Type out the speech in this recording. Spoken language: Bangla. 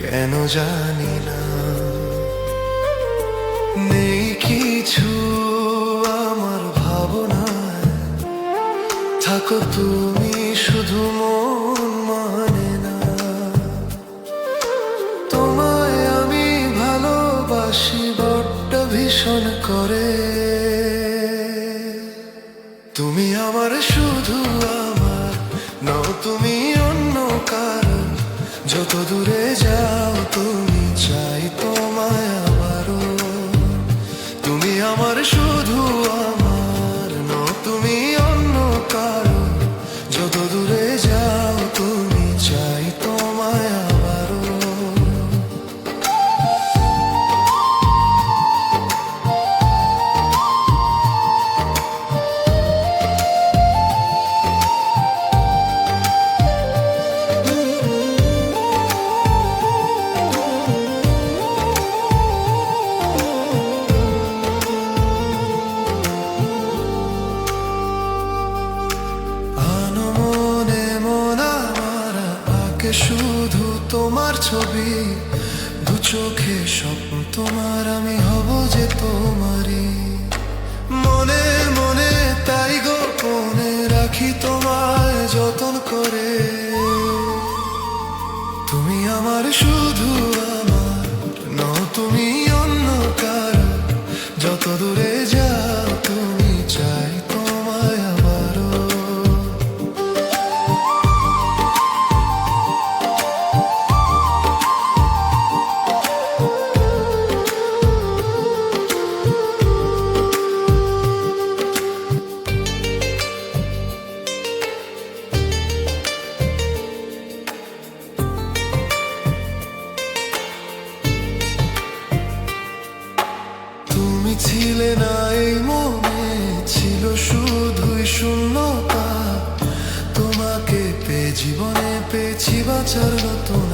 কেন জানি না। নেই কিছু আমার ভাবনায়, থাকো তুমি শুধু, মন মানে না। তোমায় আমি ভালোবাসি বড্ড ভীষণ করে। তুমি আমার শুধু আমার, নও তুমি অন্য কারো। যত দূরে যাও তুমি, চাই তোমায় আবারও। তুমি আমার শুধু আমার, নও তুমি অন্য কারো। যত দূরে যাও তুমি, চাই তোমায় আবারও। শুধু তোমার ছবি, দু চোখে স্বপ্ন তোমার, আমি হব যে তোমারই। মনে মনে তাই গোপনে রাখি তোমায় যতন করে। তুমি আমার শুধু আমার, নও তুমি অন্য কারো। যত দূরে যাও তুমি, চাই তোমায় আবারও। ছিলে না এই মনে, ছিল শুধুই শূন্যতা। তোমাকে পেয়ে জীবনে পেয়েছি বাঁচার নতুন